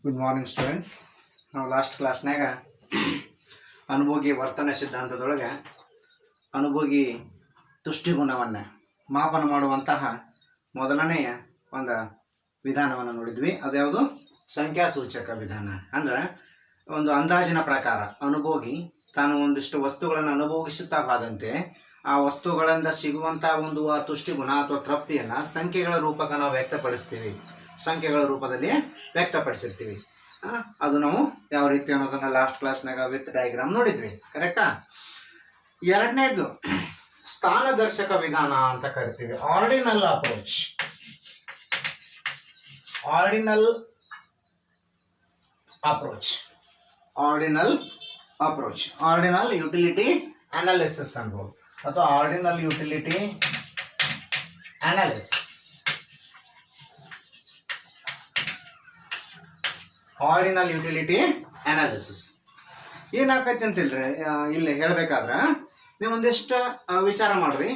Good morning students. ನಾವು last ಕ್ಲಾಸ್ನಾಗ ಅನುಭೋಗಿ ವರ್ತನೆ ಸಿದ್ಧಾಂತದೊಳಗೆ ಅನುಭೋಗಿ ತುಷ್ಟಿಗುಣವನ್ನು ಮಾಪನ ಮಾಡುವಂತಹ ಮೊದಲನೆಯ ಒಂದು ವಿಧಾನವನ್ನು ನೋಡಿದ್ವಿ. ಅದ್ಯಾವುದು? ಸಂಖ್ಯಾಸೂಚಕ ವಿಧಾನ. ಅಂದರೆ ಒಂದು ಅಂದಾಜಿನ ಪ್ರಕಾರ ಅನುಭೋಗಿ ತಾನು ಒಂದಿಷ್ಟು ವಸ್ತುಗಳನ್ನು ಅನುಭೋಗಿಸುತ್ತಾ ಹೋದಂತೆ ಆ ವಸ್ತುಗಳಿಂದ ಸಿಗುವಂಥ ಒಂದು ಆ ತುಷ್ಟಿಗುಣ ಅಥವಾ ತೃಪ್ತಿಯನ್ನು ಸಂಖ್ಯೆಗಳ ರೂಪಕ್ಕೆ ನಾವು ವ್ಯಕ್ತಪಡಿಸ್ತೀವಿ, ಸಂಖ್ಯೆಗಳ ರೂಪದಲ್ಲಿ ವ್ಯಕ್ತಪಡಿಸಿರ್ತೀವಿ. ಅದು ನಾವು ಯಾವ ರೀತಿ ಅನ್ನೋದನ್ನ ಲಾಸ್ಟ್ ಕ್ಲಾಸ್ನಾಗ ವಿತ್ ಡಯಾಗ್ರಾಮ್ ನೋಡಿದ್ವಿ. ಕರೆಕ್ಟಾ? ಎರಡನೇದು ಸ್ಥಾನದರ್ಶಕ ವಿಧಾನ ಅಂತ ಕರಿತೀವಿ. Ordinal approach. Ordinal approach, ordinal approach, ordinal utility analysis ಅನ್ಬೋದು, ಅಥವಾ ordinal utility analysis. Ordinal utility analysis ಏನಾಕೈತಿ ಅಂತಿಲ್ರಿ, ಇಲ್ಲಿ ಹೇಳಬೇಕಾದ್ರೆ ನೀವು ಒಂದಿಷ್ಟು ವಿಚಾರ ಮಾಡ್ರಿ.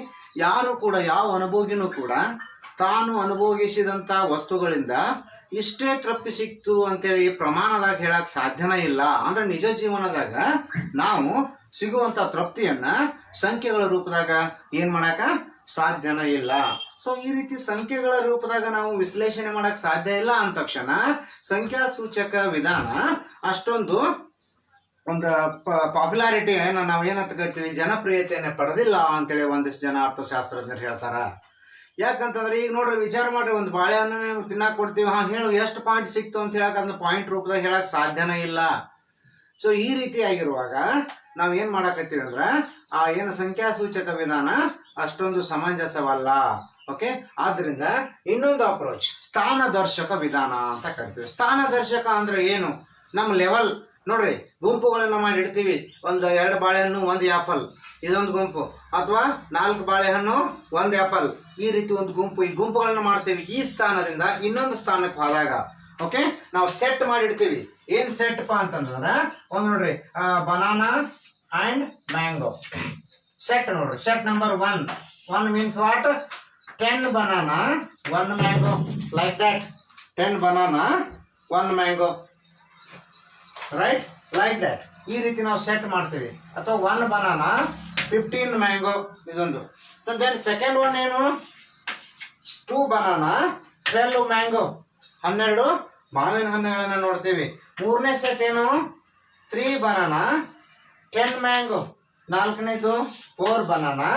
ಯಾರು ಕೂಡ, ಯಾವ ಅನುಭೋಗಿನೂ ಕೂಡ ತಾನು ಅನುಭೋಗಿಸಿದಂಥ ವಸ್ತುಗಳಿಂದ ಇಷ್ಟೇ ತೃಪ್ತಿ ಸಿಕ್ತು ಅಂತೇಳಿ ಪ್ರಮಾಣದಾಗ ಹೇಳಕ್ಕೆ ಸಾಧ್ಯನೇ ಇಲ್ಲ. ಅಂದ್ರೆ ನಿಜ ಜೀವನದಾಗ ನಾವು ಸಿಗುವಂಥ ತೃಪ್ತಿಯನ್ನ ಸಂಖ್ಯೆಗಳ ರೂಪದಾಗ ಏನು ಮಾಡಾಕ ಸಾಧ್ಯನೇ ಇಲ್ಲ. ಸೊ ಈ ರೀತಿ ಸಂಖ್ಯೆಗಳ ರೂಪದಾಗ ನಾವು ವಿಶ್ಲೇಷಣೆ ಮಾಡಕ್ ಸಾಧ್ಯ ಇಲ್ಲ ಅಂದ ತಕ್ಷಣ ಸಂಖ್ಯಾಸೂಚಕ ವಿಧಾನ ಅಷ್ಟೊಂದು ಒಂದು ಪಾಪ್ಯುಲಾರಿಟಿ ನಾವು ಏನಂತ ಕರಿತೀವಿ, ಜನಪ್ರಿಯತೆಯನ್ನು ಪಡೆದಿಲ್ಲ ಅಂತೇಳಿ ಒಂದಿಷ್ಟು ಜನ ಅರ್ಥಶಾಸ್ತ್ರಜ್ಞರು ಹೇಳ್ತಾರ. ಯಾಕಂತಂದ್ರೆ ಈಗ ನೋಡ್ರಿ, ವಿಚಾರ ಮಾಡ್ರಿ, ಒಂದು ಬಾಳೆಹಣ್ಣು ತಿನ್ನಾಕ್ ಕೊಡ್ತೀವಿ, ಹೇಳು ಎಷ್ಟು ಪಾಯಿಂಟ್ ಸಿಕ್ತು ಅಂತ ಹೇಳಕ್ ಅದನ್ನ ಪಾಯಿಂಟ್ ರೂಪದಾಗ ಹೇಳಕ್ ಸಾಧ್ಯನೇ ಇಲ್ಲ. ಸೊ ಈ ರೀತಿ ಆಗಿರುವಾಗ ನಾವು ಏನು ಮಾಡಾಕತ್ತೀವಿ ಅಂದ್ರೆ ಆ ಏನು ಸಂಖ್ಯಾಸೂಚಕ ವಿಧಾನ ಅಷ್ಟೊಂದು ಸಮಂಜಸವಲ್ಲ. ಓಕೆ, ಆದ್ರಿಂದ ಇನ್ನೊಂದು ಅಪ್ರೋಚ್ ಸ್ಥಾನದರ್ಶಕ ವಿಧಾನ ಅಂತ ಕರಿತೀವಿ. ಸ್ಥಾನದರ್ಶಕ ಅಂದ್ರೆ ಏನು? ನಮ್ಮ ಲೆವೆಲ್ ನೋಡ್ರಿ, ಗುಂಪುಗಳನ್ನು ಮಾಡಿ ಇಡ್ತೀವಿ. ಒಂದು 2 ಬಾಳೆಹಣ್ಣು 1 ಆ್ಯಪಲ್ ಇದೊಂದು ಗುಂಪು, ಅಥವಾ 4 ಬಾಳೆಹಣ್ಣು 1 ಆ್ಯಪಲ್ ಈ ರೀತಿ ಒಂದು ಗುಂಪು. ಈ ಗುಂಪುಗಳನ್ನ ಮಾಡ್ತೀವಿ. ಈ ಸ್ಥಾನದಿಂದ ಇನ್ನೊಂದು ಸ್ಥಾನಕ್ಕೆ ಹೋದಾಗ ಓಕೆ ನಾವು ಸೆಟ್ ಮಾಡಿಡ್ತೀವಿ. ಏನ್ ಸೆಟ್ ಪಾ ಅಂತಂದ್ರೆ ಒಂದು ನೋಡ್ರಿ, ಬನಾನಾ ಅಂಡ್ ಮ್ಯಾಂಗೋ ಸೆಟ್. ನೋಡ್ರಿ, set number 1 means what? 10 banana 1 mango, like that. 10 banana 1 mango, right, like that. ಈ ರೀತಿ ನಾವು ಸೆಟ್ ಮಾಡ್ತೀವಿ. ಅಥವಾ 1 ಬನಾನಾ 15 ಮ್ಯಾಂಗೋ ಇದೊಂದು. ಸೊ ದೆನ್ ಸೆಕೆಂಡ್ ಒನ್ ಏನು? 2 ಬನಾನಾ 12 ಮ್ಯಾಂಗೋ, 12 ಮಾವಿನ ಹಣ್ಣುಗಳನ್ನ ನೋಡ್ತೀವಿ. ಮೂರನೇ ಸೆಟ್ ಏನು? 3 ಬನಾನಾ 10 ಮ್ಯಾಂಗೋ, ನಾಲ್ಕನೇದು 4 ಬನಾನಾ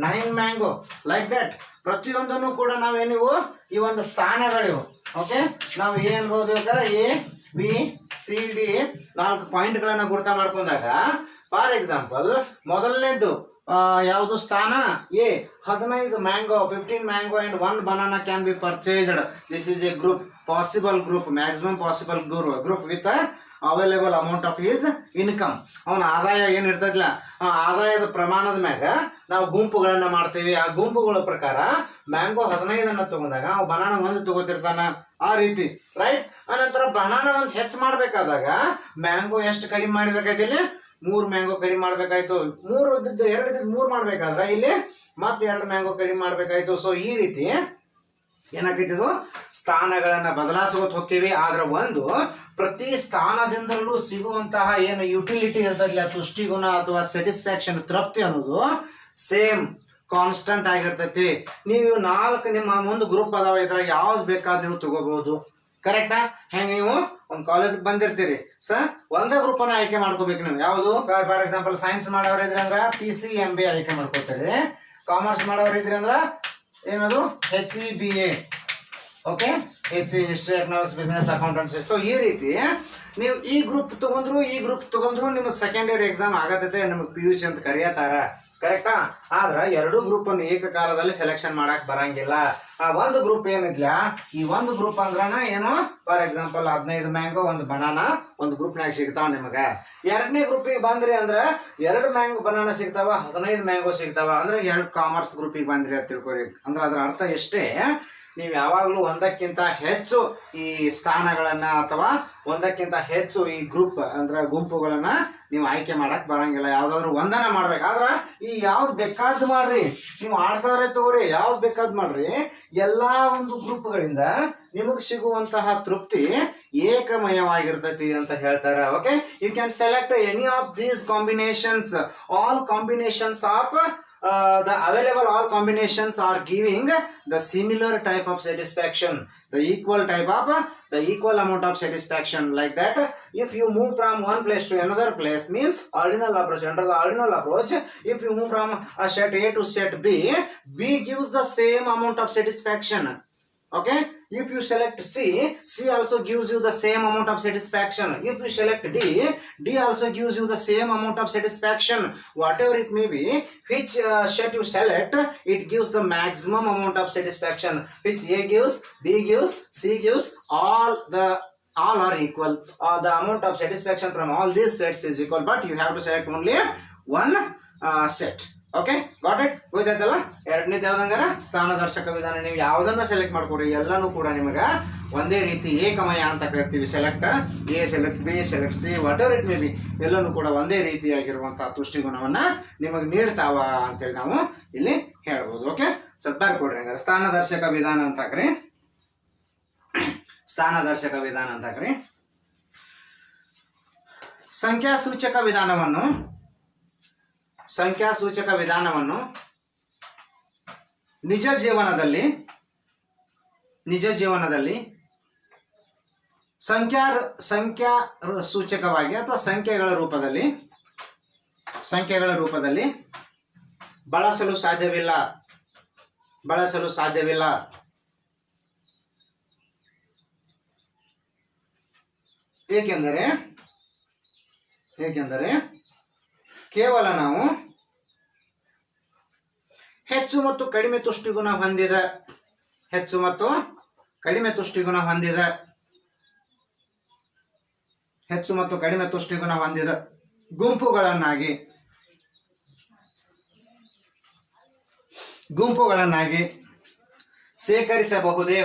9 ಮ್ಯಾಂಗೋ, ಲೈಕ್ ದಟ್. ಪ್ರತಿಯೊಂದನ್ನು ಕೂಡ ನಾವೇನಿವು ಈ ಒಂದು ಸ್ಥಾನಗಳಿವು. ಓಕೆ, ನಾವು ಏನ್ಬೋದು ಈಗ ABCD 4 ಪಾಯಿಂಟ್ಗಳನ್ನ ಗುರ್ತ ಮಾಡ್ಕೊಂಡಾಗ, ಫಾರ್ ಎಕ್ಸಾಂಪಲ್ ಮೊದಲನೇದು ಯಾವುದು ಸ್ಥಾನ? A 15 mango, 15 mango and 1 banana can be purchased. This is A group, possible group, maximum possible group with available amount of his income. ಅವನ ಆದಾಯ ಏನಿರ್ತದಿಲ್ಲ, ಆ ಆದಾಯದ ಪ್ರಮಾಣದ ಮ್ಯಾಗ ನಾವು ಗುಂಪುಗಳನ್ನ ಮಾಡ್ತೀವಿ. ಆ ಗುಂಪುಗಳ ಪ್ರಕಾರ ಮ್ಯಾಂಗೋ 15 ತಗೊಂಡಾಗ ಅವ ಬನಾನಾ 1 ತಗೋತಿರ್ತಾನ, ಆ ರೀತಿ, ರೈಟ್. ಅನಂತರ ಬನಾನಾ 1 ಹೆಚ್ಚು ಮಾಡ್ಬೇಕಾದಾಗ ಮ್ಯಾಂಗೋ ಎಷ್ಟು ಕಡಿಮೆ ಮಾಡ್ಬೇಕಾಯ್ತು? ಇಲ್ಲಿ 3 ಮ್ಯಾಂಗೋ ಕಡಿಮೆ ಮಾಡ್ಬೇಕಾಯ್ತು. 2 ಇದ್ದಿದ್ದು 3 ಮಾಡ್ಬೇಕಾದ್ರೆ ಇಲ್ಲಿ ಮತ್ತೆ 2 ಮ್ಯಾಂಗೋ ಕಡಿಮೆ ಮಾಡ್ಬೇಕಾಯ್ತು. ಸೊ ಈ ರೀತಿ ಏನಾಗ್ತಿದ್ದು, ಸ್ಥಾನಗಳನ್ನ ಬದಲಾಯಿಸ್ಕೊತ ಹೋಗ್ತೀವಿ. ಆದ್ರೆ ಒಂದು ಪ್ರತಿ ಸ್ಥಾನದಿಂದಲೂ ಸಿಗುವಂತಹ ಏನು ಯುಟಿಲಿಟಿ ಇರ್ತದಿಲ್ಲ, ತುಷ್ಟಿಗುಣ ಅಥವಾ ಸ್ಯಾಟಿಸ್ಫ್ಯಾಕ್ಷನ್, ತೃಪ್ತಿ ಅನ್ನೋದು ಸೇಮ್ ಕಾನ್ಸ್ಟಂಟ್ ಆಗಿರ್ತೈತಿ. ನೀವು 4 ನಿಮ್ಮ ಒಂದು ಗ್ರೂಪ್ ಅದಾವ, ಇದ್ರಾಗ ಯಾವ್ದು ಬೇಕಾದ್ರೂ ನೀವು ತಗೋಬಹುದು. ಕರೆಕ್ಟಾ? ಹೆಂಗೆ ನೀವು ಒಂದು ಕಾಲೇಜ್ಗೆ ಬಂದಿರ್ತೀರಿ ಸರ್, ಒಂದೇ ಗ್ರೂಪನ್ನ ಆಯ್ಕೆ ಮಾಡ್ಕೋಬೇಕು ನೀವು. ಯಾವುದು? ಫಾರ್ ಎಕ್ಸಾಂಪಲ್ ಸೈನ್ಸ್ ಮಾಡೋರು ಇದ್ರಿ ಅಂದ್ರೆ PCMB ಆಯ್ಕೆ ಮಾಡ್ಕೋತೀರಿ. ಕಾಮರ್ಸ್ ಮಾಡೋರು ಇದ್ರಿ ಅಂದ್ರೆ ಏನದು? HEBA. Okay, HE history, economics, business, accountancy. So ಈ ರೀತಿ ನೀವು ಈ ಗ್ರೂಪ್ ತಗೊಂಡ್ರು ನಿಮ್ಮ ಸೆಕೆಂಡ್ ಇಯರ್ ಎಕ್ಸಾಮ್ ಆಗತೈತೆ, ನಿಮಗೆ PUC ಅಂತ ಕರೆಯತಾರ. ಕರೆಕ್ಟಾ? ಆದ್ರೆ 2 ಗ್ರೂಪ್ ಅನ್ನು ಏಕಕಾಲದಲ್ಲಿ ಸೆಲೆಕ್ಷನ್ ಮಾಡಕ್ ಬರಂಗಿಲ್ಲ. ಆ ಒಂದು ಗ್ರೂಪ್ ಏನಿದ್ಲ, ಈ ಒಂದು ಗ್ರೂಪ್ ಅಂದ್ರನ ಏನು? ಫಾರ್ ಎಕ್ಸಾಂಪಲ್ 15 ಮ್ಯಾಂಗೋ 1 ಬನಾನಾ ಒಂದು ಗ್ರೂಪ್ನಾಗ ಸಿಗ್ತಾವ ನಿಮಗೆ. ಎರಡನೇ ಗ್ರೂಪಿಗೆ ಬಂದ್ರಿ ಅಂದ್ರೆ 2 ಮ್ಯಾಂಗೋ ಬನಾನಾ ಸಿಗ್ತಾವ, 15 ಮ್ಯಾಂಗೋ ಸಿಗ್ತಾವ. ಅಂದ್ರೆ 2 ಕಾಮರ್ಸ್ ಗ್ರೂಪಿಗೆ ಬಂದ್ರಿ ಅಂತ ತಿಳ್ಕೊರಿ. ಅಂದ್ರೆ ಅದರ ಅರ್ಥ ಎಷ್ಟೇ, ನೀವು ಯಾವಾಗಲೂ ಒಂದಕ್ಕಿಂತ ಹೆಚ್ಚು ಈ ಸ್ಥಾನಗಳನ್ನ ಅಥವಾ ಒಂದಕ್ಕಿಂತ ಹೆಚ್ಚು ಈ ಗ್ರೂಪ್ ಅಂದ್ರೆ ಗುಂಪುಗಳನ್ನ ನೀವು ಆಯ್ಕೆ ಮಾಡಕ್ ಬರಂಗಿಲ್ಲ. ಯಾವ್ದಾದ್ರು ಒಂದನ ಮಾಡ್ಬೇಕಾದ್ರ ಈ ಯಾವ್ದು ಬೇಕಾದ್ ಮಾಡ್ರಿ, ನೀವು ಆಡ್ಸಾರೆ ತಗೋರಿ, ಯಾವ್ದು ಬೇಕಾದ್ ಮಾಡ್ರಿ, ಎಲ್ಲಾ ಒಂದು ಗ್ರೂಪ್ಗಳಿಂದ ನಿಮಗ್ ಸಿಗುವಂತಹ ತೃಪ್ತಿ ಏಕಮಯವಾಗಿರ್ತೈತಿ ಅಂತ ಹೇಳ್ತಾರೆ. Okay, you can select any of these combinations. All combinations of the available all combinations are giving the similar type of satisfaction, the equal type of the equal amount of satisfaction. Like that, if you move from one place to another place, means ordinal approach. Under the ordinal approach, if you move from a set A to set B, B gives the same amount of satisfaction. Okay, if you select C, C also gives you the same amount of satisfaction. If you select D, D also gives you the same amount of satisfaction. Whatever it may be, which set you select, it gives the maximum amount of satisfaction. Which A gives, B gives, C gives, all are equal. The amount of satisfaction from all these sets is equal, but you have to select only one set. Okay, got it? ಗೊತ್ತಾಯ್ತಲ್ಲ? ಎರಡನೇದು ಯಾವ್ದಂಗಾರ ಸ್ಥಾನದರ್ಶಕ ವಿಧಾನ. ನೀವು ಯಾವ್ದನ್ನ select ಮಾಡ್ಕೊಡ್ರಿ, ಎಲ್ಲಾನು ಕೂಡ ನಿಮಗೆ ಒಂದೇ ರೀತಿ ಏಕಮಯ ಅಂತ ಕರಿತೀವಿ. Select A, select B, select C, what ever it may be, ಎಲ್ಲನೂ ಕೂಡ ಒಂದೇ ರೀತಿಯಾಗಿರುವಂತಹ ತುಷ್ಟಿಗುಣವನ್ನ ನಿಮಗೆ ನೀಡ್ತಾವ ಅಂತೇಳಿ ನಾವು ಇಲ್ಲಿ ಹೇಳ್ಬೋದು. ಓಕೆ, ಸ್ವಲ್ಪ ಬರ್ಕೊಡ್ರಿ ಹಂಗಾರೆ. ಸ್ಥಾನದರ್ಶಕ ವಿಧಾನ ಅಂತ ಹಾಕ್ರಿ, ಸ್ಥಾನದರ್ಶಕ ವಿಧಾನ ಅಂತ ಹಾಕ್ರಿ. ಸಂಖ್ಯಾಸೂಚಕ ವಿಧಾನವನ್ನು ನಿಜ ಜೀವನದಲ್ಲಿ ಸಂಖ್ಯಾ ಸೂಚಕವಾಗಿ ಅಥವಾ ಸಂಖ್ಯೆಗಳ ರೂಪದಲ್ಲಿ ಬಳಸಲು ಸಾಧ್ಯವಿಲ್ಲ. ಏಕೆಂದರೆ ಕೇವಲ ನಾವು ಹೆಚ್ಚು ಮತ್ತು ಕಡಿಮೆ ತುಷ್ಟಿಗುಣ ಹೊಂದಿದ ಗುಂಪುಗಳನ್ನಾಗಿ ಸೇಕರಿಸಬಹುದೇ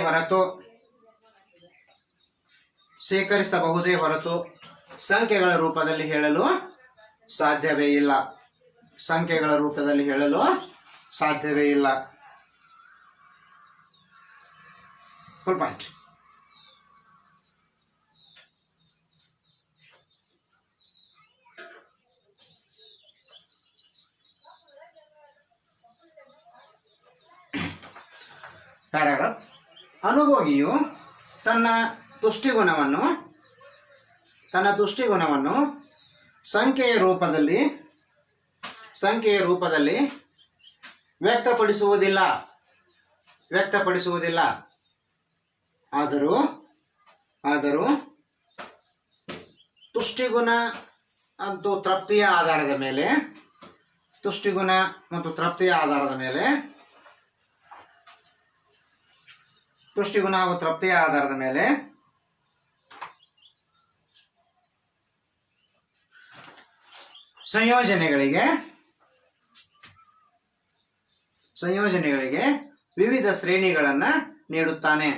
ಹೊರತು ಸಂಖ್ಯೆಗಳ ರೂಪದಲ್ಲಿ ಹೇಳಲು ಸಾಧ್ಯವೇ ಇಲ್ಲ. Full point. ಪ್ಯಾರಾಗ್ರಾಫ್. ಅನುಭೋಗಿಯು ತನ್ನ ತುಷ್ಟಿಗುಣವನ್ನು ಸಂಖ್ಯೆಯ ರೂಪದಲ್ಲಿ ವ್ಯಕ್ತಪಡಿಸುವುದಿಲ್ಲ. ಆದರೂ ತುಷ್ಟಿಗುಣ ಮತ್ತು ತೃಪ್ತಿಯ ಆಧಾರದ ಮೇಲೆ ಸಂಯೋಜನೆಗಳಿಗೆ ವಿವಿಧ ಶ್ರೇಣಿಗಳನ್ನು ನೀಡುತ್ತಾನೆ.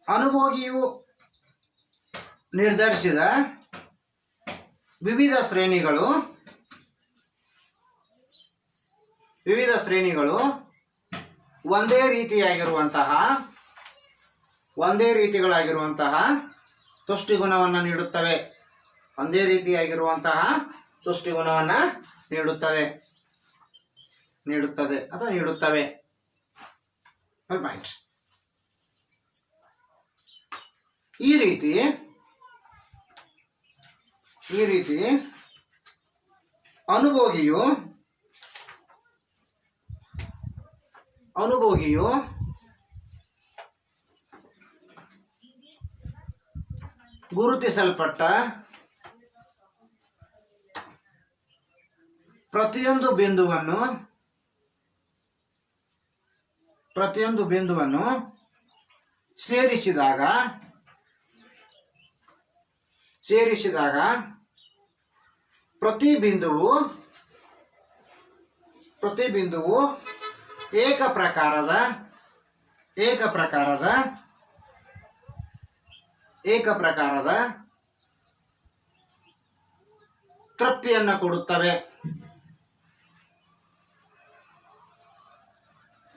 ಅನುಭೋಗಿಯು ನಿರ್ಧರಿಸಿದ ವಿವಿಧ ಶ್ರೇಣಿಗಳು ಒಂದೇ ರೀತಿಗಳಾಗಿರುವಂತಹ ತುಷ್ಟಿಗುಣವನ್ನು ನೀಡುತ್ತವೆ. ನೀಡುತ್ತವೆ. ಈ ರೀತಿ ಅನುಭೋಗಿಯು ಗುರುತಿಸಲ್ಪಟ್ಟ ಪ್ರತಿಯೊಂದು ಬಿಂದುವನ್ನು ಸೇರಿಸಿದಾಗ ಪ್ರತಿ ಬಿಂದುವು ಏಕ ಪ್ರಕಾರದ ತೃಪ್ತಿಯನ್ನು ಕೊಡುತ್ತವೆ.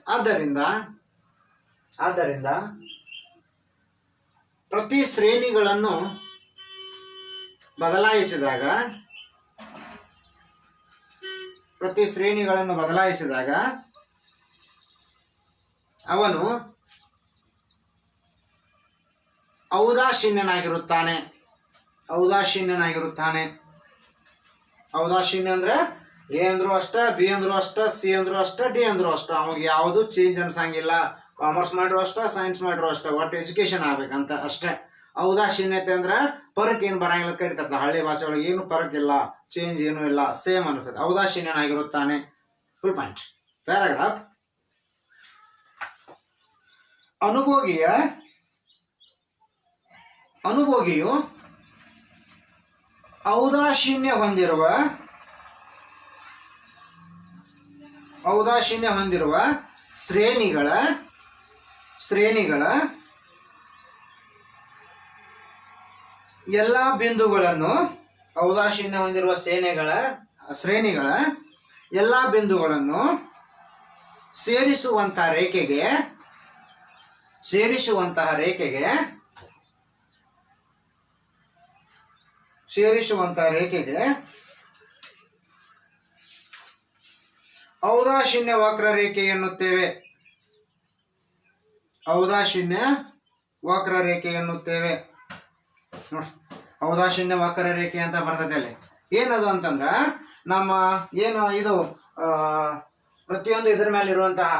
ಆದ್ದರಿಂದ ಪ್ರತಿ ಶ್ರೇಣಿಗಳನ್ನು ಬದಲಾಯಿಸಿದಾಗ ಅವನು ಔದಾಸೀನ್ಯನಾಗಿರುತ್ತಾನೆ. ಔದಾಸೀನ್ಯ ಅಂದ್ರೆ ಎ ಅಂದ್ರೂ ಅಷ್ಟ, ಬಿ ಅಂದ್ರೂ ಅಷ್ಟ, ಸಿ ಅಂದ್ರೂ ಅಷ್ಟ, ಡಿ ಅಂದ್ರೂ ಅಷ್ಟ, ಅವಾಗ ಯಾವುದು ಚೇಂಜ್ ಅನ್ಸಂಗಿಲ್ಲ. ಕಾಮರ್ಸ್ ಮಾಡಿರೋ ಅಷ್ಟ, ಸೈನ್ಸ್ ಮಾಡಿರೋ ಅಷ್ಟ, ಒಟ್ಟು ಎಜುಕೇಶನ್ ಆಗ್ಬೇಕಂತ ಅಷ್ಟೇ. ಔದಾಸೀನ್ಯತೆ ಅಂದ್ರೆ ಪರಕ್ ಏನು ಬರಂಗಿಲ್ಲ ಕರಿತಲ್ಲ, ಹಳ್ಳಿ ಭಾಷೆಗಳಿಗೆ ಏನು ಪರಕ್ ಇಲ್ಲ, ಚೇಂಜ್ ಏನೂ ಇಲ್ಲ, ಸೇಮ್ ಅನಿಸ್ತದೆ. ಔದಾಸೀನ್ಯನಾಗಿರುತ್ತಾನೆ. Full point. ಪ್ಯಾರಾಗ್ರಾಫ್. ಅನುಭೋಗಿಯು ಔದಾಸೀನ್ಯ ಹೊಂದಿರುವ ಶ್ರೇಣಿಗಳ ಎಲ್ಲ ಬಿಂದುಗಳನ್ನು ಶ್ರೇಣಿಗಳ ಎಲ್ಲ ಬಿಂದುಗಳನ್ನು ಸೇರಿಸುವಂತಹ ರೇಖೆಗೆ ಔದಾಸೀನ್ಯ ವಕ್ರರೇಖೆ ಎನ್ನುತ್ತೇವೆ. ನೋಡಿ, ಔದಾಸೀನ್ಯ ವಕ್ರರೇಖೆ ಅಂತ ಬರ್ತದೆ ಅಲ್ಲಿ. ಏನದು ಅಂತಂದ್ರ ನಮ್ಮ ಏನು ಇದು ಪ್ರತಿಯೊಂದು ಇದ್ರ ಮೇಲೆ ಇರುವಂತಹ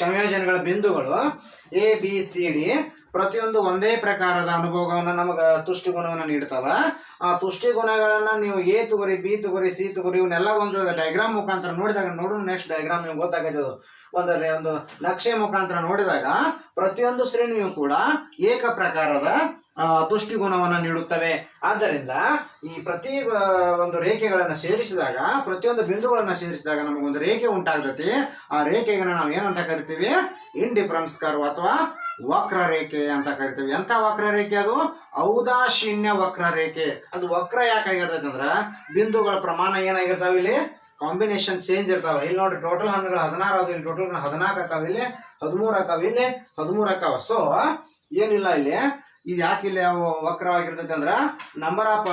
ಸಂಯೋಜನೆಗಳ ಬಿಂದುಗಳು ಎ ಬಿ ಸಿ ಡಿ ಪ್ರತಿಯೊಂದು ಒಂದೇ ಪ್ರಕಾರದ ಅನುಭವವನ್ನು ನಮಗೆ ತುಷ್ಟಿಗುಣವನ್ನು ನೀಡ್ತಾವ. ಆ ತುಷ್ಟಿಗುಣಗಳನ್ನ ನೀವು ಎ ತಗೋರಿ, ಬಿ ತಗೋರಿ, ಸಿ ತಗೋರಿ, ಇವನ್ನೆಲ್ಲ ಒಂದು ಡಯಾಗ್ರಾಮ್ ಮುಖಾಂತರ ನೋಡಿದಾಗ ನೆಕ್ಸ್ಟ್ ಡಯಾಗ್ರಾಮ್ ನಿಮ್ಗೆ ಗೊತ್ತಾಗೈತೆ. ಒಂದು ನಕ್ಷೆ ಮುಖಾಂತರ ನೋಡಿದಾಗ ಪ್ರತಿಯೊಂದು ಶ್ರೇಣಿಯು ಕೂಡ ಏಕ ಪ್ರಕಾರದ ತುಷ್ಟಿಗುಣವನ್ನು ನೀಡುತ್ತವೆ. ಆದ್ದರಿಂದ ಈ ಪ್ರತಿ ಒಂದು ರೇಖೆಗಳನ್ನು ಸೇರಿಸಿದಾಗ, ಪ್ರತಿಯೊಂದು ಬಿಂದುಗಳನ್ನು ಸೇರಿಸಿದಾಗ ನಮಗೊಂದು ರೇಖೆ ಉಂಟಾಗ್ತೈತಿ. ಆ ರೇಖೆಗೆ ನಾವು ಏನಂತ ಕರಿತೀವಿ? ಇಂಡಿಫರೆನ್ಸ್ ಕರ್ವ್ ಅಥವಾ ವಕ್ರರೇಖೆ ಅಂತ ಕರಿತೀವಿ. ಎಂಥ ವಕ್ರರೇಖೆ ಅದು? ಔದಾಸೀನ್ಯ ವಕ್ರರೇಖೆ. ಅದು ವಕ್ರ ಯಾಕಾಗಿರ್ತೈತೆ ಅಂದ್ರೆ ಬಿಂದುಗಳ ಪ್ರಮಾಣ ಏನಾಗಿರ್ತಾವೆ, ಇಲ್ಲಿ ಕಾಂಬಿನೇಷನ್ ಚೇಂಜ್ ಇರ್ತಾವೆ. ಇಲ್ಲಿ ನೋಡ್ರಿ, ಟೋಟಲ್ ಹಣ್ಣುಗಳು 16 ಅದಾವ, ಇಲ್ಲಿ ಟೋಟಲ್ 14 ಅಕ್ಕಾವ, ಇಲ್ಲಿ 13 ಅಕ್ಕಾವ, ಇಲ್ಲಿ 13 ಅಕ್ಕಾವ. ಸೊ ಏನಿಲ್ಲ, ಇಲ್ಲಿ ಇದು ಯಾಕೆ ಇಲ್ಲಿ ವಕ್ರವಾಗಿರ್ತೈತೆ ಅಂದ್ರೆ number of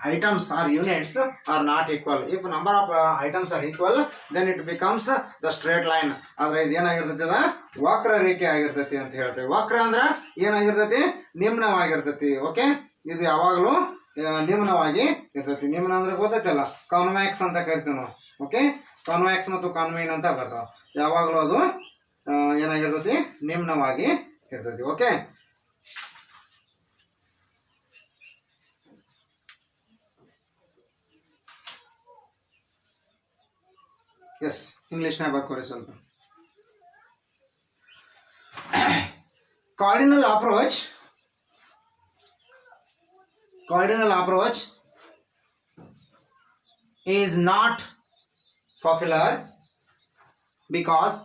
items are units are not equal. If number of items are equal then it becomes the straight line. ಆದ್ರೆ ಇದು ಏನಾಗಿರ್ತೈತಿ? ಅದ ವಕ್ರ ರೇಖೆ ಆಗಿರ್ತೈತಿ ಅಂತ ಹೇಳ್ತೇವೆ. ವಕ್ರ ಅಂದ್ರೆ ಏನಾಗಿರ್ತೈತಿ? ನಿಮ್ನವಾಗಿರ್ತೈತಿ. ಓಕೆ, ಇದು ಯಾವಾಗಲೂ ನಿಮ್ನವಾಗಿ ಇರ್ತೈತಿ. ನಿಮ್ನ ಅಂದ್ರೆ ಗೊತ್ತೈತಲ್ಲ, ಕಾನ್ವ್ಯಾಕ್ಸ್ ಅಂತ ಕರಿತೀವಿ ನಾವು. ಓಕೆ, ಕಾನ್ವ್ಯಾಕ್ಸ್ ಮತ್ತು ಕಾನ್ವೈನ್ ಅಂತ ಬರ್ತಾವ. ಯಾವಾಗಲೂ ಅದು ಏನಾಗಿರ್ತೈತಿ? ನಿಮ್ನವಾಗಿ ಇರ್ತೈತಿ. ಓಕೆ, ಎಸ್, ಇಂಗ್ಲಿಷ್ನಾಗ ಬರ್ಕೋರಿ ಸ್ವಲ್ಪ. Cardinal approach is not popular because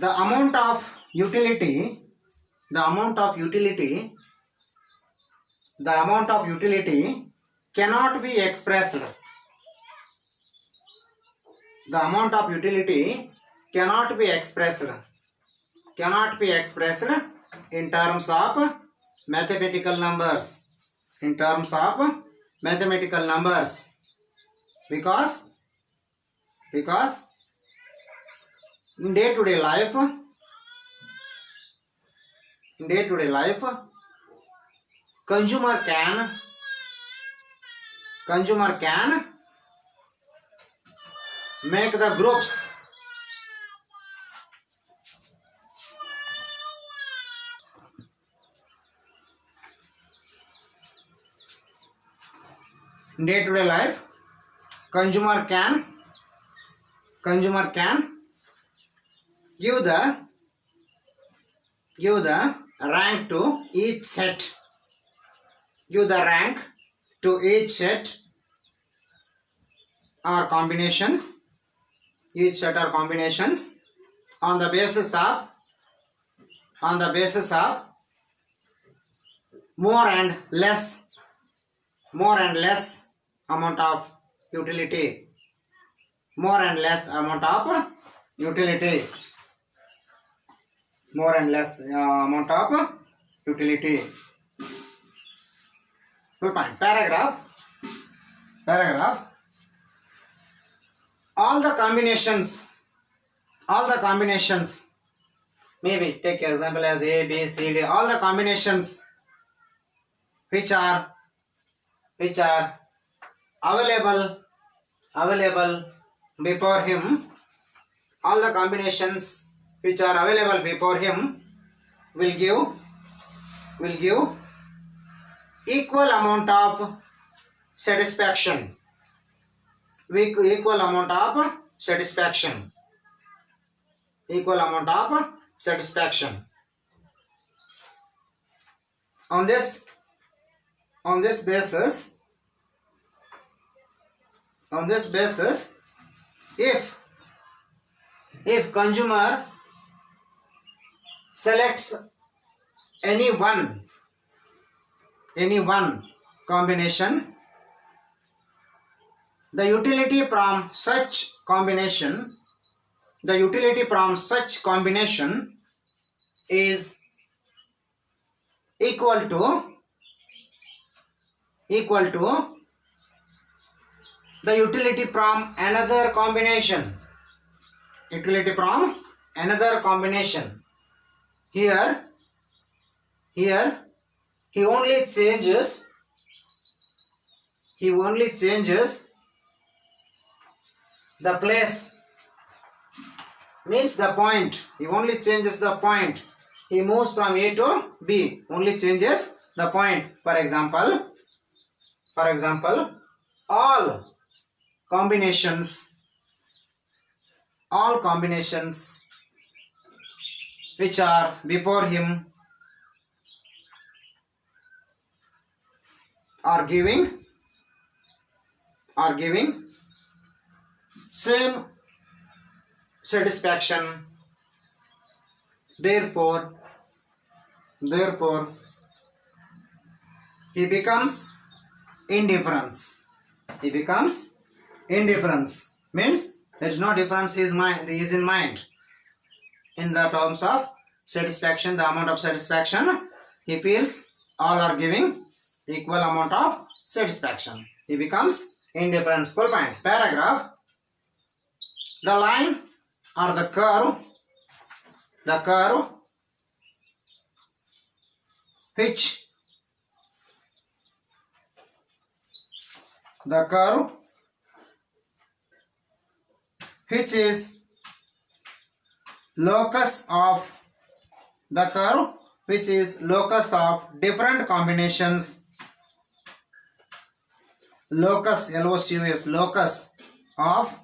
the amount of utility cannot be expressed. The amount of utility cannot be expressed in terms of mathematical numbers. Because in day-to-day life, consumer can make the groups in day-to-day life. Consumer can give the rank to each set. Give the rank to each set or combinations. Each set or combinations on the basis of more and less amount of utility. More and less amount of utility. More and less amount of utility. Full point. Paragraph. All the combinations. Maybe take example as A, B, C, D. All the combinations which are available before him. All the combinations which are available before him will give equal amount of satisfaction. Equal amount of satisfaction. On this basis, if consumer selects any one combination, the utility from such combination is equal to the utility from another combination. Here he only changes the place, means the point. He only changes the point. He moves from A to B, only changes the point. For example, all combinations which are before him are giving same satisfaction. Therefore he becomes indifference. Means there is no difference is in mind. In the terms of satisfaction, the amount of satisfaction he feels, all are giving equal amount of satisfaction. He becomes indifference. Full point. Paragraph. The line or the curve which is locus of different combinations. Locus, LOCUS, locus of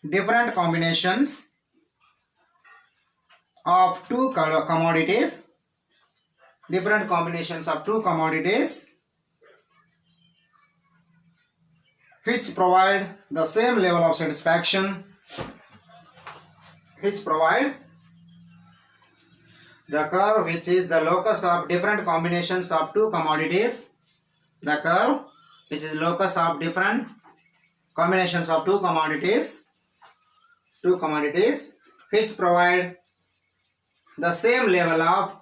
different combinations of two commodities. Different combinations of two commodities which provide the same level of satisfaction. The curve which is the locus of different combinations of two commodities. The curve which is locus of different combinations of two commodities which provide the same level of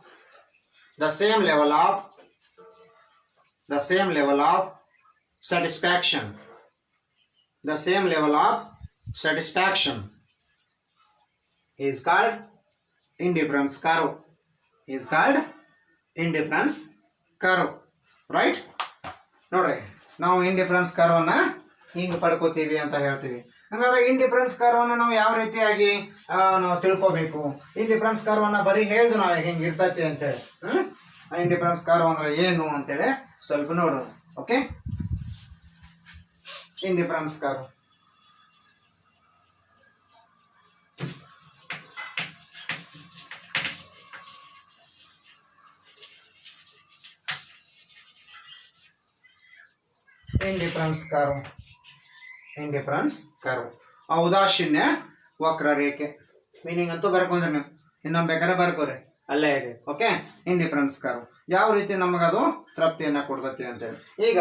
satisfaction. Is called indifference curve. Right? ನೋಡ್ರಿ, ನಾವು indifference curve ಅನ್ನ ಹಿಂಗ್ ಪಡ್ಕೋತೀವಿ ಅಂತ ಹೇಳ್ತೀವಿ. ಹಂಗಾದ್ರೆ indifference curve ಅನ್ನ ನಾವು ಯಾವ ರೀತಿಯಾಗಿ ನಾವು ತಿಳ್ಕೋಬೇಕು? ಇಂಡಿಫರೆನ್ಸ್ ಕರ್ವ್ ಅನ್ನ ಬರೀ ಹೇಳಿದ್ವಿ ನಾವು ಹಿಂಗ್ ಇರ್ತೈತಿ ಅಂತೇಳಿ. ಇಂಡಿಫರೆನ್ಸ್ ಕರ್ವ್ ಅಂದ್ರೆ ಏನು ಅಂತೇಳಿ ಸ್ವಲ್ಪ ನೋಡೋಣ. Okay, indifference curve. Indifference curve. Indifference curve ಉದಾಸೀನ್ಯ ವಕ್ರರೇಖೆ. ಮೀನಿಂಗ್ ಅಂತೂ ಬರ್ಕೊಂಡ್ರಿ ನೀವು, ಇನ್ನೊಮ್ಮೆ ಬೇಕಾದ್ರೆ ಬರ್ಕೋರಿ, ಅಲ್ಲೇ ಇದೆ. ಓಕೆ, ಇಂಡಿಫರೆನ್ಸ್ ಕರ್ವ್ ಯಾವ ರೀತಿ ನಮಗದು ತೃಪ್ತಿಯನ್ನು ಕೊಡ್ತತಿ ಅಂತೇಳಿ. ಈಗ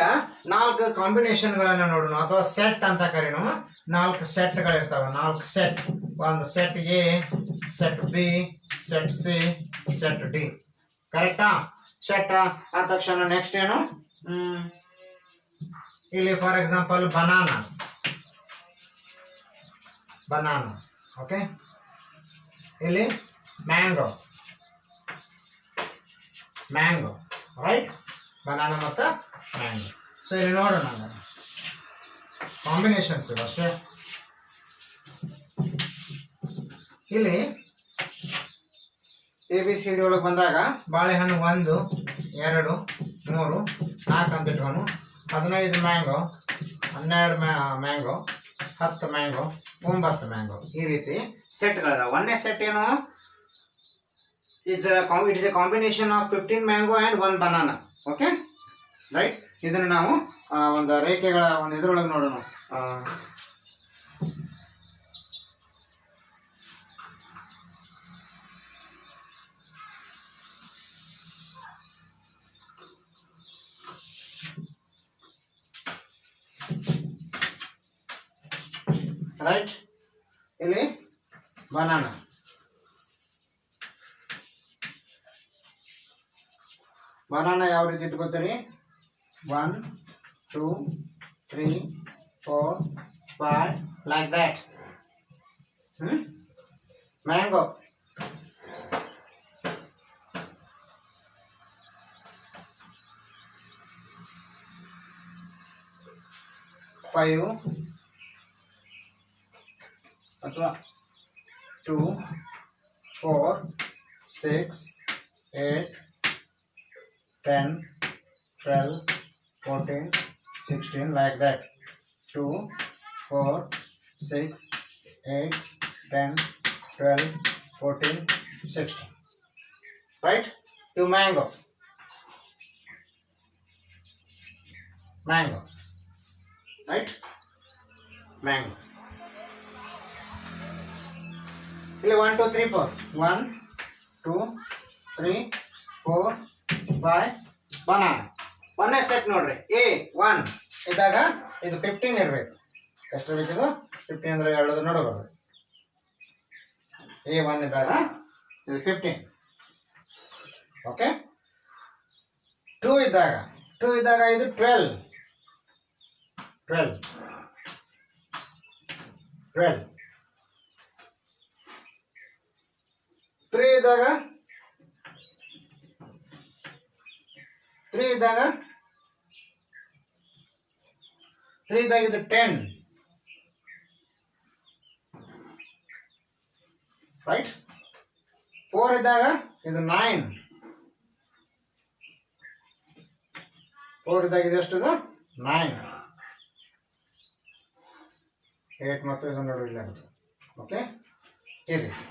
4 ಕಾಂಬಿನೇಷನ್ಗಳನ್ನು ನೋಡೋಣ, ಅಥವಾ ಸೆಟ್ ಅಂತ ಕರೀನು. 4 ಸೆಟ್ಗಳಿರ್ತಾವೆ, 4 ಸೆಟ್. ಒಂದು set A, set B, set C, set D. ಕರೆಕ್ಟಾ? ಸೆಟ್ ಆದ ತಕ್ಷಣ ನೆಕ್ಸ್ಟ್ ಏನು, ಇಲ್ಲಿ ಫಾರ್ ಎಕ್ಸಾಂಪಲ್ ಬನಾನಾ. ಓಕೆ, ಇಲ್ಲಿ ಮ್ಯಾಂಗೋ, ರೈಟ್? ಬನಾನಾ ಮತ್ತು ಮ್ಯಾಂಗೋ. ಸೊ ಇಲ್ಲಿ ನೋಡೋಣ ಕಾಂಬಿನೇಷನ್ಸ್ ಅಷ್ಟೇ. ಇಲ್ಲಿ ABCD ಒಳಗೆ ಬಂದಾಗ ಬಾಳೆಹಣ್ಣು 1, 2, 3, 4 ಅಂತ ಇಟ್ಕೊಂಡು 15 ಮ್ಯಾಂಗೋ, 12 ಮ್ಯಾಂಗೋ, 10 ಮ್ಯಾಂಗೋ, 9 ಮ್ಯಾಂಗೋ, ಈ ರೀತಿ ಸೆಟ್ಗಳಿದಾವೆ. ಒಂದನೇ ಸೆಟ್ ಏನು, it's A combination of 15 mango and 1 banana. Okay, right? ಇದನ್ನು ನಾವು ಒಂದು ರೇಖೆಗಳ ಒಂದು ಇದರೊಳಗೆ ನೋಡೋಣ. ರೈಟ್, ಇಲ್ಲಿ ಬನಾನಾ, ಯಾವ ರೀತಿ ಇಟ್ಕೋತೀರಿ? 1, 2, 3, 4, 5 ಲೈಕ್ ದ್ಯಾಟ್. ಮ್ಯಾಂಗೋ, ಫೈವ್ ಅಥವಾ 2, 4, 6, 8, 10, 12, 14, 16 like that. 2, 4, 6, 8, 10, 12, 14, 16. Right? To mango. Right? Mango. 1, 2, 3, 4. 1, 2, 3, 4, 5 banana. ಒಂದೇ ಸೆಟ್ ನೋಡ್ರಿ, A1 ಇದ್ದಾಗ ಇದು 15 ಇರಬೇಕು. ಎಷ್ಟು ಬೇಕಿದು? 15 ಅಂದರೆ ಹೇಳೋದು ನೋಡಬಹುದು. A1 ಇದ್ದಾಗ ಇದು 15. ಓಕೆ, 2 ಇದ್ದಾಗ ಇದು 12. 3 ಇದ್ದಾಗ ಇದು 10. ರೈಟ್? 4 ಇದ್ದಾಗ ಇದು 9. 4 ಇದ್ದಾಗ ಇದು ಎಷ್ಟದು? 9. 8 ಮತ್ತು ಇದು ನೋಡಿ ಇಲ್ಲ. ಓಕೆ, ಈ ರೀತಿ.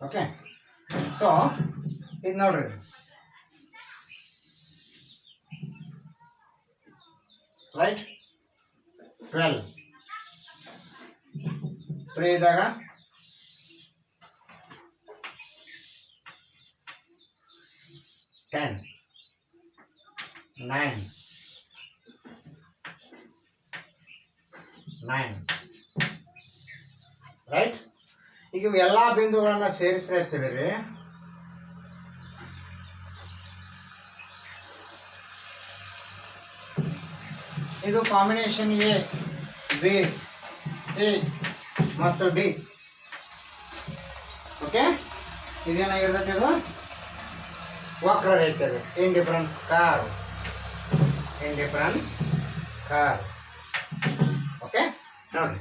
ಓಕೆ, ಸೊ ಇದು ನೋಡ್ರಿ, ರೈಟ್? 12. 3 ಇದ್ದಾಗ 10, 9. ರೈಟ್? ಈಗ ಎಲ್ಲ ಬಿಂದುಗಳನ್ನ ಸೇರಿಸ್ರೆ ತಿಳಿರಿ, ಇದು ಕಾಂಬಿನೇಷನ್ A, B, C ಮತ್ತು D. ಓಕೆ, ಇದೇನಾಗಿರ್ತೈತೆ? ಇದು ವಕ್ರರೇಖೆ, ಇಂಡಿಫರೆನ್ಸ್ ಕರ್ವ್. ಓಕೆ, ನೋಡ್ರಿ,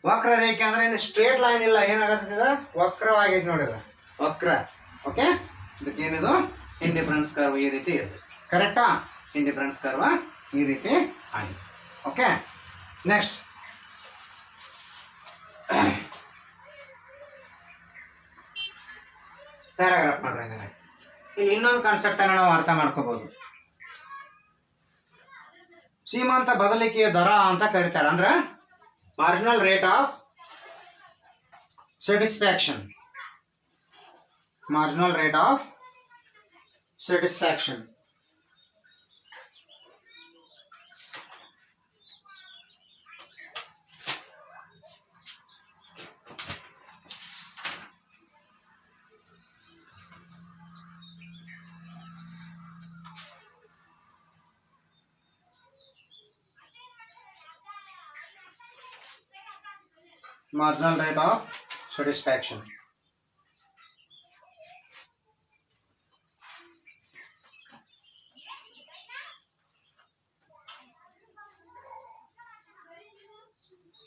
ವಕ್ರರೇಖೆ ಅಂದ್ರೆ ಇನ್ನು ಸ್ಟ್ರೇಟ್ ಲೈನ್ ಇಲ್ಲ, ಏನಾಗತ್ತೆ? ವಕ್ರವಾಗೈತೆ ನೋಡಿದ್ರೆ, ವಕ್ರ. ಓಕೆ, ಇದಕ್ಕೇನಿದು ಇಂಡಿಫರೆನ್ಸ್ ಕರ್ವ್ ಈ ರೀತಿ ಇರುತ್ತೆ. ಕರೆಕ್ಟಾ? ಇಂಡಿಫರೆನ್ಸ್ ಕರ್ವ್ ಈ ರೀತಿ ಆಗಿದೆ. ಓಕೆ, ನೆಕ್ಸ್ಟ್ ಪ್ಯಾರಾಗ್ರಾಫ್ ಮಾಡ್ರಿ. ಹಂಗಾರೆ ಇಲ್ಲಿ ಇನ್ನೊಂದು ಕಾನ್ಸೆಪ್ಟ್ ಅನ್ನು ನಾವು ಅರ್ಥ ಮಾಡ್ಕೋಬಹುದು. ಸೀಮಾಂತ ಬದಲಿಕೆಯ ದರ ಅಂತ ಕರೀತಾರೆ. ಅಂದ್ರೆ marginal rate of satisfaction. Marginal rate of satisfaction. Marginal rate of satisfaction.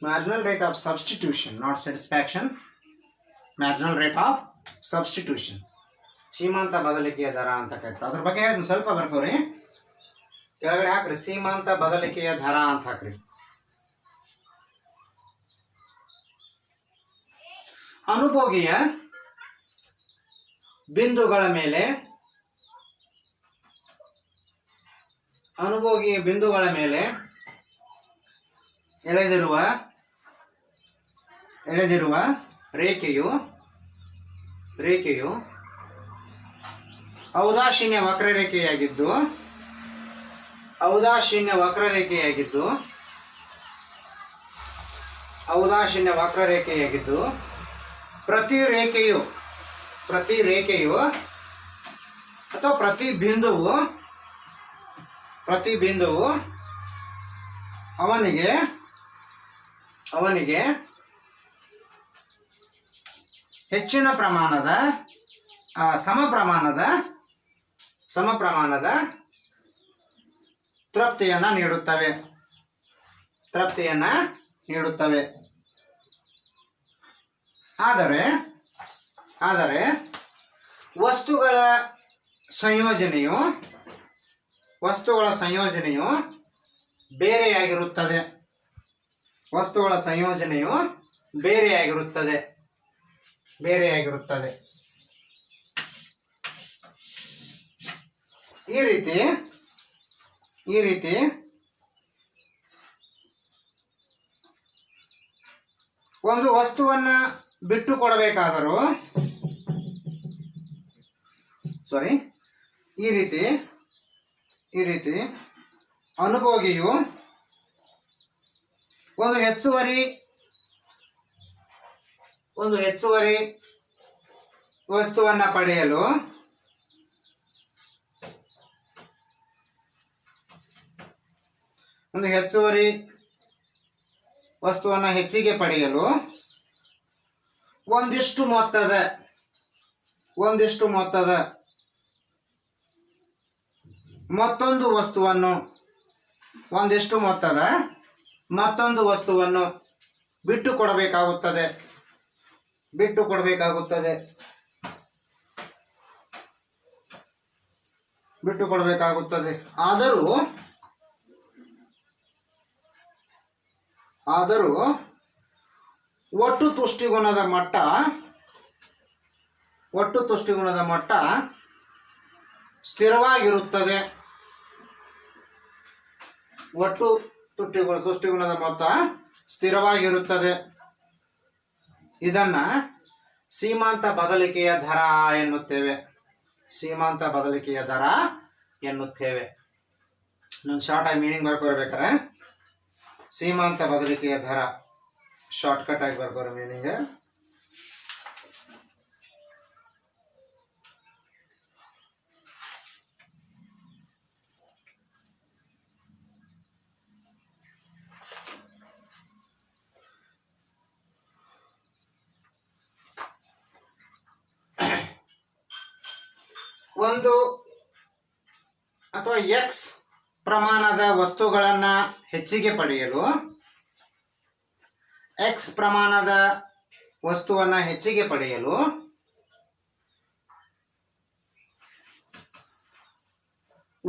Marginal rate of substitution, not satisfaction. Marginal rate of substitution. ಸೀಮಾಂತ ಬದಲಿಕೆಯ ದರ ಅಂತ ಕರೀತಾರೆ. ಅದ್ರ ಬಗ್ಗೆ ಸ್ವಲ್ಪ ಬರ್ಕೋರಿ. ಕೆಳಗಡೆ ಹಾಕ್ರಿ ಸೀಮಾಂತ ಬದಲಿಕೆಯ ದರ ಅಂತ ಹಾಕ್ರಿ. ಅನುಭೋಗಿಯ ಬಿಂದುಗಳ ಮೇಲೆ ಎಳೆದಿರುವ ರೇಖೆಯು ಔದಾಸೀನ್ಯ ವಕ್ರರೇಖೆಯಾಗಿದ್ದು ಪ್ರತಿ ರೇಖೆಯು ಅಥವಾ ಪ್ರತಿ ಬಿಂದುವು ಅವನಿಗೆ ಹೆಚ್ಚಿನ ಪ್ರಮಾಣದ ಸಮ ಪ್ರಮಾಣದ ತೃಪ್ತಿಯನ್ನ ನೀಡುತ್ತವೆ. ಆದರೆ ವಸ್ತುಗಳ ಸಂಯೋಜನೆಯು ಬೇರೆಯಾಗಿರುತ್ತದೆ. ಈ ರೀತಿ ಒಂದು ವಸ್ತುವನ್ನ ಬಿಟ್ಟು ಕೊಡಬೇಕಾದರೂ ಈ ರೀತಿ ಅನುಭೋಗಿಯು ಒಂದು ಹೆಚ್ಚುವರಿ ವಸ್ತುವನ್ನ ಪಡೆಯಲು ಹೆಚ್ಚಿಗೆ ಪಡೆಯಲು ಒಂದಿಷ್ಟು ಮೊತ್ತದ ಮತ್ತೊಂದು ವಸ್ತುವನ್ನು ಬಿಟ್ಟು ಕೊಡಬೇಕಾಗುತ್ತದೆ. ಆದರೂ ಒಟ್ಟು ತುಷ್ಟಿಗುಣದ ಮಟ್ಟ ಸ್ಥಿರವಾಗಿರುತ್ತದೆ. ಇದನ್ನ ಸೀಮಾಂತ ಬದಲಿಕೆಯ ದರ ಎನ್ನುತ್ತೇವೆ. ನಾನು ಶಾರ್ಟ್ ಆಗಿ ಮೀನಿಂಗ್ ಬರ್ಕೋರ್ಬೇಕಾರೆ ಸೀಮಾಂತ ಬದಲಿಕೆಯ ದರ ಶಾರ್ಟ್ ಕಟ್ ಆಗಿ ಬರ್ಕೋರ ಮೀನಿಂಗ್. ಒಂದು ಅಥವಾ ಎಕ್ಸ್ ಪ್ರಮಾಣದ ವಸ್ತುಗಳನ್ನ ಹೆಚ್ಚಿಗೆ ಪಡೆಯಲು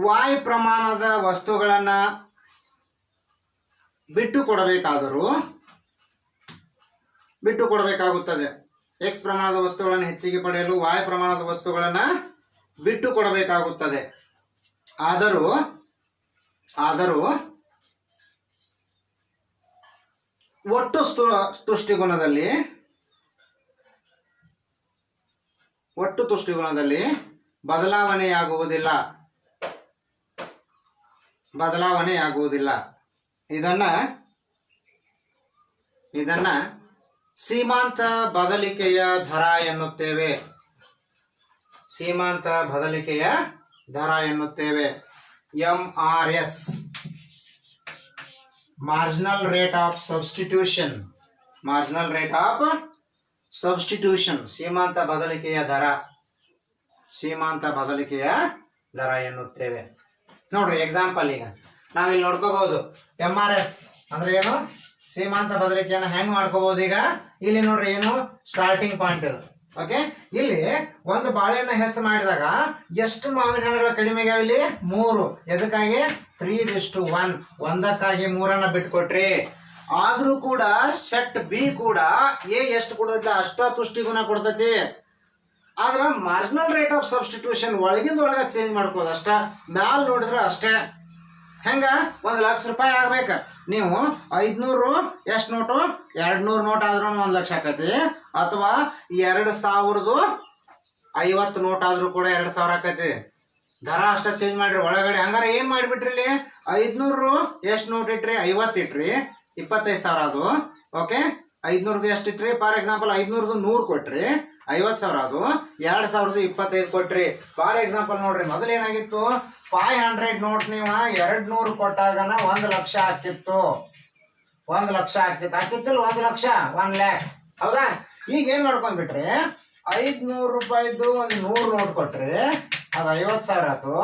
y ಪ್ರಮಾಣದ ವಸ್ತುಗಳನ್ನ ಬಿಟ್ಟು ಕೊಡಬೇಕಾಗುತ್ತದೆ. x ಪ್ರಮಾಣದ ವಸ್ತುಗಳನ್ನು ಹೆಚ್ಚಿಗೆ ಪಡೆಯಲು y ಪ್ರಮಾಣದ ವಸ್ತುಗಳನ್ನ ಬಿಟ್ಟು ಕೊಡಬೇಕಾಗುತ್ತದೆ. ಆದರೂ ಒಟ್ಟು ತುಷ್ಟಿಗುಣದಲ್ಲಿ ಬದಲಾವಣೆಯಾಗುವುದಿಲ್ಲ. ಇದನ್ನ ಸೀಮಾಂತ ಬದಲಿಕೆಯ ದರ ಎನ್ನುತ್ತೇವೆ. MRS, marginal rate of substitution, ಸೀಮಾಂತ ಬದಲಿಕೆಯ ದರ ಎನ್ನುತ್ತೇವೆ. ನೋಡ್ರಿ ಎಕ್ಸಾಂಪಲ್, ಈಗ ನಾವಿಲ್ಲಿ ನೋಡ್ಕೋಬಹುದು MRS ಅಂದ್ರೆ ಏನು, ಸೀಮಾಂತ ಬದಲಿಕೆಯನ್ನು ಹೆಂಗ್ ಮಾಡ್ಕೋಬಹುದು. ಈಗ ಇಲ್ಲಿ ನೋಡ್ರಿ ಏನು ಸ್ಟಾರ್ಟಿಂಗ್ ಪಾಯಿಂಟ್ ಇದು. ಓಕೆ, ಇಲ್ಲಿ ಒಂದು ಬಾಳೆಹಣ್ಣು ಹೆಚ್ಚು ಮಾಡಿದಾಗ ಎಷ್ಟು ಮಾವಿನ ಹಣ್ಣುಗಳು ಕಡಿಮೆ ಆಗ್ಯಾವ? ಇಲ್ಲಿ 3. ಎದಕ್ಕಾಗಿ? 3:1, 1ಕ್ಕಾಗಿ 3 ಬಿಟ್ಕೊಟ್ರಿ. ಆದ್ರೂ ಕೂಡ ಸೆಟ್ ಬಿ ಕೂಡ ಎ ಎಷ್ಟು ಕೊಡತ್ತೆ ಅಷ್ಟ ತುಷ್ಟಿಗುಣ ಕೊಡ್ತೈತಿ. ಆದ್ರ ಮಾರ್ಜಿನಲ್ ರೇಟ್ ಆಫ್ ಸಬ್ಸ್ಟಿಟ್ಯೂಷನ್ ಒಳಗಿಂದೊಳಗ ಚೇಂಜ್ ಮಾಡ್ಕೋದು ಅಷ್ಟ. ಮ್ಯಾಲ್ ನೋಡಿದ್ರೆ ಅಷ್ಟೇ. ಹೆಂಗ? 1,00,000 ರೂಪಾಯಿ ಆಗ್ಬೇಕ. ನೀವು 500 ಎಷ್ಟು ನೋಟು? 200 ನೋಟ್ ಆದ್ರೂ 1 ಲಕ್ಷ ಆಕತಿ. ಅಥವಾ 2,050 ನೋಟ್ ಆದ್ರೂ ಕೂಡ 2,000 ಆಕತಿ. ದರ ಅಷ್ಟ ಚೇಂಜ್ ಮಾಡ್ರಿ ಒಳಗಡೆ. ಹಂಗಾರ ಏನ್ ಮಾಡ್ಬಿಟ್ರಿ? ಇಲ್ಲಿ 500 ಎಷ್ಟು ನೋಟ್ ಇಟ್ರಿ? 50 ಇಟ್ರಿ, 25,000 ಅದು. ಓಕೆ, 500 ಎಷ್ಟು ಇಟ್ರಿ? ಫಾರ್ ಎಕ್ಸಾಂಪಲ್ 500 100 ಕೊಟ್ರಿ, 50,000 ಅದು. 2,000 25 ಕೊಟ್ರಿ. ಫಾರ್ ಎಕ್ಸಾಂಪಲ್ ನೋಡ್ರಿ, ಮೊದಲು ಏನಾಗಿತ್ತು? 500 ನೋಟ್ ನೀವು 200 ಕೊಟ್ಟಾಗನ 1 ಲಕ್ಷ ಹಾಕಿತ್ತು. 1 ಲಕ್ಷ ಹಾಕಿತ್ತಿಲ್ಲ 1 ಲಕ್ಷ, 1 ಲ್ಯಾಕ್. ಹೌದಾ? ಈಗ ಏನ್ ಮಾಡ್ಕೊಂಡ್ಬಿಟ್ರಿ? 500 ರೂಪಾಯಿದ್ದು ಒಂದು 100 ನೋಟ್ ಕೊಟ್ರಿ, ಅದು 50,000 ಆಯ್ತು.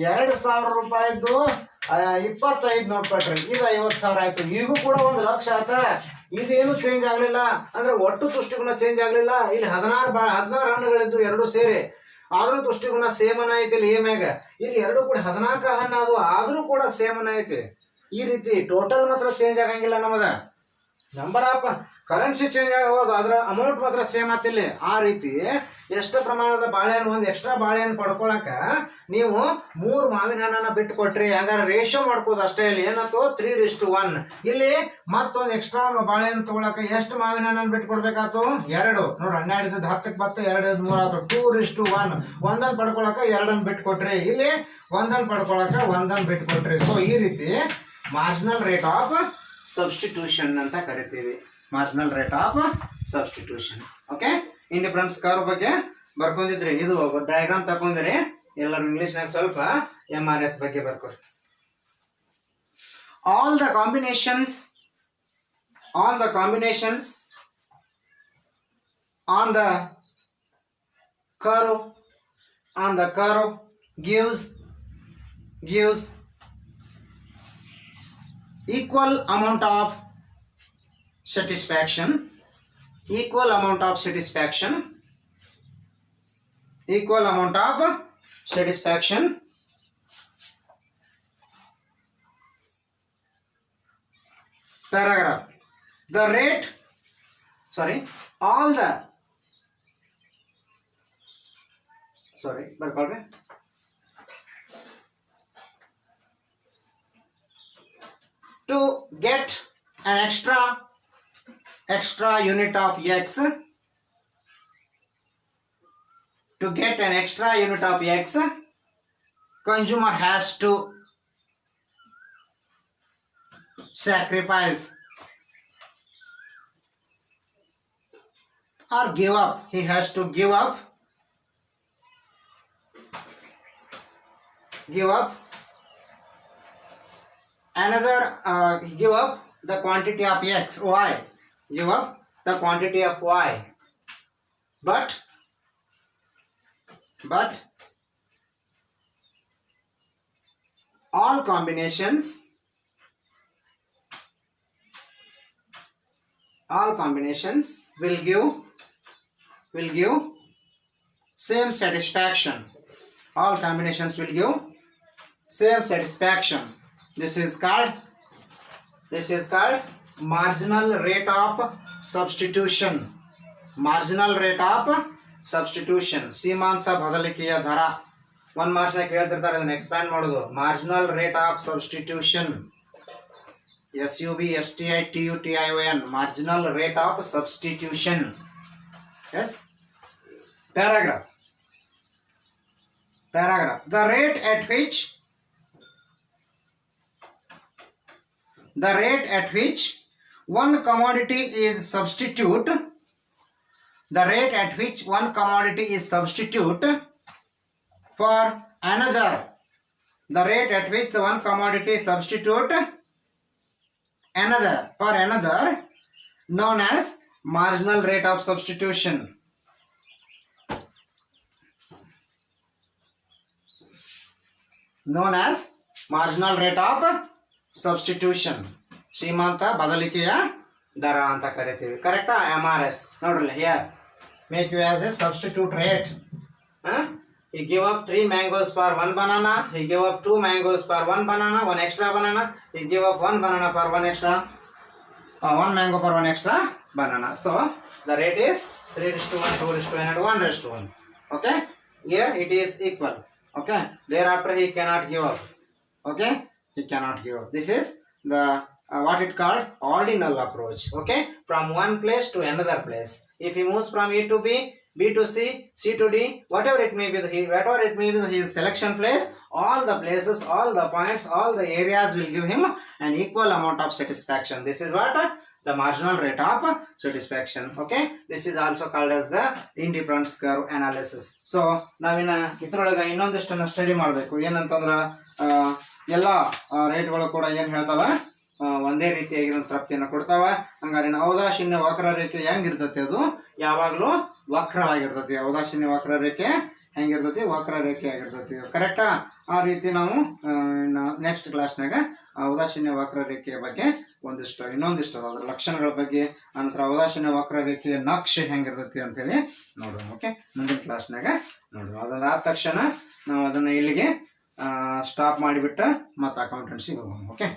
2,000 ರೂಪಾಯಿದ್ದು 25 ನೋಟ್ ಕೊಟ್ರಿ, ಇದು 50,000 ಆಯ್ತು. ಈಗೂ ಕೂಡ 1 ಲಕ್ಷ ಆಯ್ತ. ಇದೇನು ಚೇಂಜ್ ಆಗ್ಲಿಲ್ಲ. ಅಂದ್ರೆ ಒಟ್ಟು ತುಷ್ಟಿಗುಣ ಚೇಂಜ್ ಆಗ್ಲಿಲ್ಲ. ಇಲ್ಲಿ 16 ಹಣ್ಣುಗಳಿದ್ದು ಎರಡು ಸೇರಿ, ಆದ್ರೂ ತುಷ್ಟಿಗುಣ ಸೇಮನ ಐತಿ. ಇಲ್ಲಿ ಏಮ್ಯಾಗ ಇಲ್ಲಿ ಎರಡು ಕೂಡ 14 ಹಣ್ಣು ಅದು, ಆದ್ರೂ ಕೂಡ ಸೇಮನ ಐತಿ. ಈ ರೀತಿ ಟೋಟಲ್ ಮಾತ್ರ ಚೇಂಜ್ ಆಗಂಗಿಲ್ಲ. ನಮ್ಮದ ನಂಬರ್ ಆಫ್ ಕರೆನ್ಸಿ ಚೇಂಜ್ ಆಗಬಹುದು, ಅದ್ರ ಅಮೌಂಟ್ ಮಾತ್ರ ಸೇಮ್ ಆತಿಲ್ಲ. ಆ ರೀತಿ ಎಷ್ಟು ಪ್ರಮಾಣದ ಬಾಳೆಹಣ್ಣು, ಒಂದು ಎಕ್ಸ್ಟ್ರಾ ಬಾಳೆಹಣ್ಣು ಪಡ್ಕೊಳಕ ನೀವು 3 ಮಾವಿನ ಹಣ್ಣನ್ನ ಬಿಟ್ಟು ಕೊಟ್ರಿ. ಹಂಗಾರೆ ರೇಷಿಯೋ ಮಾಡ್ಕೋದು ಅಷ್ಟೇ. ಇಲ್ಲಿ ಏನಾಯ್ತು? 3:1. ಇಲ್ಲಿ ಮತ್ತೊಂದು ಎಕ್ಸ್ಟ್ರಾ ಬಾಳೆಹಣ್ಣು ತಗೊಳಕ ಎಷ್ಟು ಮಾವಿನ ಹಣ್ಣನ್ನು ಬಿಟ್ಟು ಕೊಡ್ಬೇಕಾಯ್ತು? 2. ನೋಡ್ರಿ, 12 10 10, 2 3 ಆಯ್ತು. 2:1. ಒಂದನ್ನು ಪಡ್ಕೊಳಕ 2 ಬಿಟ್ಟು ಕೊಟ್ರಿ. ಇಲ್ಲಿ ಒಂದನ್ನು ಪಡ್ಕೊಳಕ 1 ಬಿಟ್ಟು ಕೊಟ್ರಿ. ಸೊ ಈ ರೀತಿ ಮಾರ್ಜಿನಲ್ ರೇಟ್ ಆಫ್ ಸಬ್ಸ್ಟಿಟ್ಯೂಷನ್ ಅಂತ ಕರಿತೀವಿ. Marginal rate of substitution. Okay, indifference curve ಬಗ್ಗೆ ಬರ್ಕೊಂಡಿದ್ರಿ. ಇದು ಡಯಾಗ್ರಾಮ್ ತಗೊಂಡ್ರಿ ಎಲ್ಲರೂ ಇಂಗ್ಲಿಷ್ನಾಗ ಸ್ವಲ್ಪ MRS ಬಗ್ಗೆ ಬರ್ಕೊರಿ. all the combinations on the curve gives equal amount of satisfaction. Paragraph. The rate, all the, ಬರ್ಕೊಳ್ರಿ. To get an extra unit of X, consumer has to sacrifice or give up. He has to give up give up the quantity of X, Y. Give up the quantity of Y. But all combinations will give same satisfaction. All combinations will give same satisfaction. This is called marginal rate of substitution. ಸೀಮಾಂತ ಬದಲಿಕೆಯ ದರ. 1 ಮಾರ್ಕ್ಸ್ನಾಗ ಕೇಳ್ತಿರ್ತಾರೆ, ಇದನ್ನ expand ಮಾಡೋದು. Marginal rate of substitution. SUBSTITUTION, marginal rate of substitution. Yes. Paragraph. The rate at which one commodity is substitute. The rate at which one commodity is substitute for another. The rate at which the one commodity substitute for another, known as marginal rate of substitution. Known as marginal rate of substitution. ಶ್ರೀಮಂತ ಬದಲಿಕೆಯ ದರ ಅಂತ ಕರಿತೀವಿ. ಕರೆಕ್ಟಾ? MRS. ನೋಡ್ರಲ್ಲ, here make you as a substitute rate. He give up 3 mangoes for 1 banana. He give up 2 mangoes for 1 banana, 1 extra banana. He give up 1 banana for 1 extra, 1 mango for 1 extra banana. So the rate is 3:1, 2:1, and 1:1. Okay. Here it is equal. Okay. Thereafter he cannot give up. Okay. He cannot give up. This is the what it called ordinal approach. Okay. From one place to another place. If he moves from A to B, B to C, C to D, whatever it may be his selection place, all the places, all the points, all the areas will give him an equal amount of satisfaction. This is what the marginal rate of satisfaction. Okay. This is also called as the indifference curve analysis. So ನಾವಿನ ಇದ್ರೊಳಗೆ ಇನ್ನೊಂದಿಷ್ಟನ್ನು study ಮಾಡಬೇಕು. ಏನಂತಂದ್ರೆ ಎಲ್ಲ ರೇಟ್ಗಳು ಕೂಡ ಏನು ಹೇಳ್ತಾವ, ಒಂದೇ ರೀತಿಯಾಗಿರೋ ತೃಪ್ತಿಯನ್ನು ಕೊಡ್ತಾವ. ಹಂಗಾರೆ ಔದಾಸೀನ್ಯ ವಕ್ರರೇಖೆ ಹೆಂಗಿರ್ತತಿ, ಅದು ಯಾವಾಗಲೂ ವಕ್ರವಾಗಿರ್ತತಿ. ಔದಾಸೀನ್ಯ ವಕ್ರರೇಖೆ ಹೆಂಗಿರ್ತತಿ, ವಕ್ರರೇಖೆ ಆಗಿರ್ತತಿ. ಕರೆಕ್ಟಾ? ಆ ರೀತಿ ನಾವು ನೆಕ್ಸ್ಟ್ ಕ್ಲಾಸ್ನಾಗ ಔದಾಸೀನ್ಯ ವಕ್ರರೇಖೆಯ ಬಗ್ಗೆ ಇನ್ನೊಂದಿಷ್ಟು ಅದರ ಲಕ್ಷಣಗಳ ಬಗ್ಗೆ, ಅನಂತರ ಔದಾಸೀನ್ಯ ವಕ್ರರೇಖೆಯ ನಕ್ಷೆ ಹೆಂಗಿರ್ತತಿ ಅಂತೇಳಿ ನೋಡೋಣ. ಓಕೆ. ಮುಂದಿನ ಕ್ಲಾಸ್ನಾಗ ನೋಡೋಣ. ಅದಾದ ತಕ್ಷಣ ನಾವು ಅದನ್ನು ಇಲ್ಲಿಗೆ ಸ್ಟಾಪ್ ಮಾಡಿಬಿಟ್ಟು ಮತ್ತೆ ಅಕೌಂಟೆನ್ಸಿಗೆ ಹೋಗೋಣ. ಓಕೆ.